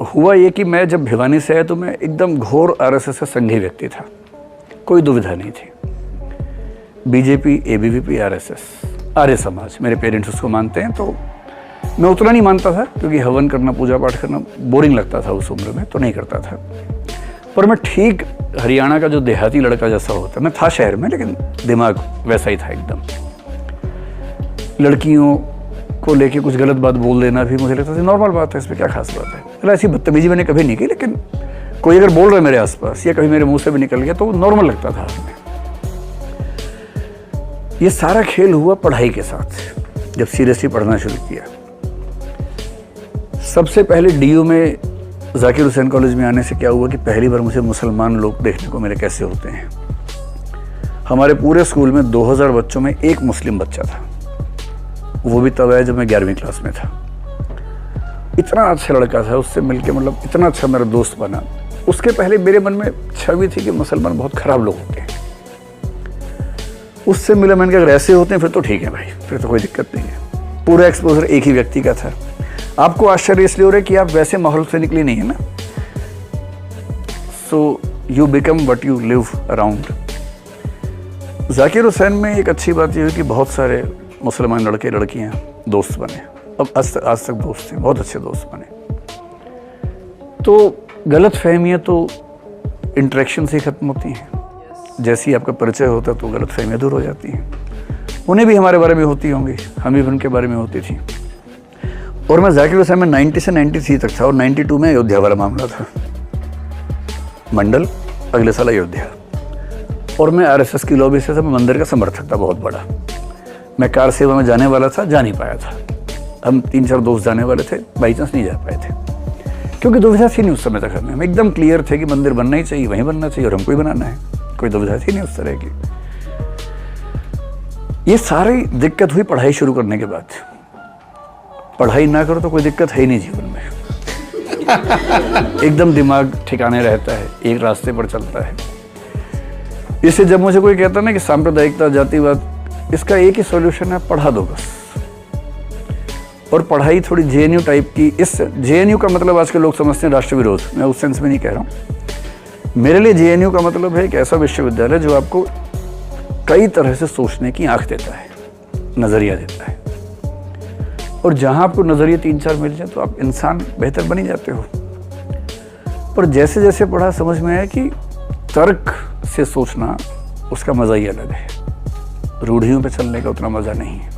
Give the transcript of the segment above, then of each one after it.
हुआ ये कि मैं जब भिवानी से आया तो मैं एकदम घोर आरएसएस से संघी व्यक्ति था, कोई दुविधा नहीं थी। BJP, ABVP, RSS, Arya Samaj, मेरे पेरेंट्स उसको मानते हैं, तो मैं उतना नहीं मानता था क्योंकि हवन करना, पूजा पाठ करना बोरिंग लगता था उस उम्र में, तो नहीं करता था। पर मैं ठीक हरियाणा का जो देहाती लड़का जैसा होता, मैं था शहर में लेकिन दिमाग वैसा ही था एकदम। लड़कियों को लेके कुछ गलत बात बोल देना भी मुझे लगता था नॉर्मल बात है, इसमें क्या खास बात है। मतलब ऐसी बदतमीजी मैंने कभी नहीं की, लेकिन कोई अगर बोल रहा है मेरे आसपास या कभी मेरे मुंह से भी निकल गया तो नॉर्मल लगता था हमें। ये सारा खेल हुआ पढ़ाई के साथ, जब सीरियसली पढ़ना शुरू किया। सबसे पहले डीयू में जाकिर हुसैन कॉलेज में आने से क्या हुआ कि पहली बार मुझे मुसलमान लोग देखने को मिले कैसे होते हैं। हमारे पूरे स्कूल में 2000 बच्चों में एक मुस्लिम बच्चा था, वो भी तब आया जब मैं 11वीं क्लास में था। इतना अच्छा लड़का था, उससे मिलके मतलब इतना अच्छा मेरा दोस्त बना। उसके पहले मेरे मन में छवि थी कि मुसलमान बहुत खराब लोग होते हैं। उससे मिला, मैंने कहा अगर ऐसे होते हैं फिर तो ठीक है भाई, फिर तो कोई दिक्कत नहीं है। पूरा एक्सपोजर एक ही व्यक्ति का था। आपको आश्चर्य इसलिए हो रहा है कि आप वैसे माहौल से निकले नहीं है ना, so you become what you live around. Zakir Hussain में एक अच्छी बात यह हुई कि बहुत सारे मुसलमान लड़के लड़कियां दोस्त बने, अब आज तक दोस्त हैं, बहुत अच्छे दोस्त बने। तो गलत फहमियाँ तो इंटरेक्शन से ही खत्म होती हैं। जैसे ही आपका परिचय होता है तो गलत फहमियाँ दूर हो जाती हैं। उन्हें भी हमारे बारे में होती होंगी, हमें भी उनके बारे में होती थी। और मैं जाकिर हुसैन में 90 से 93 तक था, और 92 में अयोध्या वाला मामला था, मंडल, अगले साल अयोध्या। और मैं आरएसएस की लॉबी से मंदिर का समर्थक था बहुत बड़ा। मैं कार सेवा में जाने वाला था, जा नहीं पाया था। हम 3-4 दोस्त जाने वाले थे, बाई चांस नहीं जा पाए थे क्योंकि दुविधा थी नहीं उस समय तक। हम एकदम क्लियर थे कि मंदिर बनना ही चाहिए, वहीं बनना चाहिए और हमको ही बनाना है, कोई दुविधा थी नहीं उस तरह की। ये सारी दिक्कत हुई पढ़ाई शुरू करने के बाद। पढ़ाई ना करो तो कोई दिक्कत है ही नहीं जीवन में। एकदम दिमाग ठिकाने रहता है, एक रास्ते पर चलता है। इससे जब मुझे कोई कहता ना कि सांप्रदायिकता, जातिवाद, इसका एक ही सॉल्यूशन है, पढ़ा दो बस। और पढ़ाई थोड़ी जेएनयू टाइप की। इस जेएनयू का मतलब आजकल लोग समझते हैं राष्ट्र विरोध, मैं उस सेंस में नहीं कह रहा हूँ। मेरे लिए जेएनयू का मतलब है एक ऐसा विश्वविद्यालय जो आपको कई तरह से सोचने की आंख देता है, नजरिया देता है। और जहां आपको नजरिए 3-4 मिल जाए तो आप इंसान बेहतर बन ही जाते हो। पर जैसे जैसे पढ़ा समझ में आया कि तर्क से सोचना उसका मजा ही अलग है, रूढ़ियों पे चलने का उतना मजा नहीं है।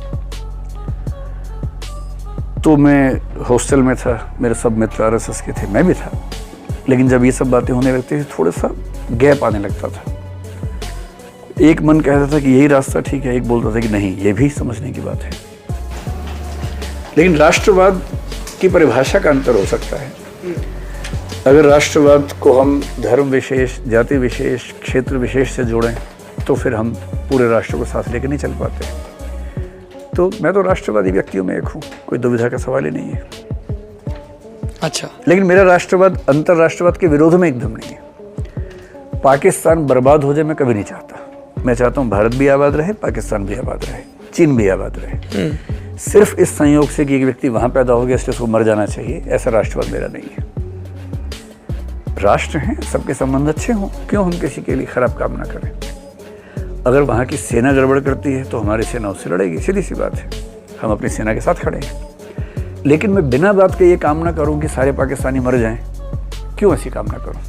तो मैं हॉस्टल में था, मेरे सब मित्र आरएसएस के थे, मैं भी था। लेकिन जब ये सब बातें होने लगती थी थोड़ा सा गैप आने लगता था। एक मन कहता था कि यही रास्ता ठीक है, एक बोलता था कि नहीं, ये भी समझने की बात है। लेकिन राष्ट्रवाद की परिभाषा का अंतर हो सकता है। अगर राष्ट्रवाद को हम धर्म विशेष, जाति विशेष, क्षेत्र विशेष से जोड़ें तो फिर हम पूरे राष्ट्र को साथ लेकर नहीं चल पाते। तो मैं तो राष्ट्रवादी व्यक्तियों में एक हूँ, कोई दुविधा का सवाल ही नहीं है। अच्छा, लेकिन मेरा राष्ट्रवाद अंतर्राष्ट्रवाद के विरोध में एकदम नहीं है। पाकिस्तान बर्बाद हो जाए मैं कभी नहीं चाहता। मैं चाहता हूँ भारत भी आबाद रहे, पाकिस्तान भी आबाद रहे, चीन भी आबाद रहे। सिर्फ इस संयोग से कि एक व्यक्ति वहां पैदा हो गया इसलिए उसको मर जाना चाहिए, ऐसा राष्ट्रवाद मेरा नहीं है। राष्ट्र हैं, सबके संबंध अच्छे हों, क्यों हम किसी के लिए खराब काम ना करें। अगर वहाँ की सेना गड़बड़ करती है तो हमारी सेना उससे लड़ेगी, सीधी सी बात है। हम अपनी सेना के साथ खड़े हैं। लेकिन मैं बिना बात के ये काम ना करूँ कि सारे पाकिस्तानी मर जाएं, क्यों ऐसी काम ना करूँ।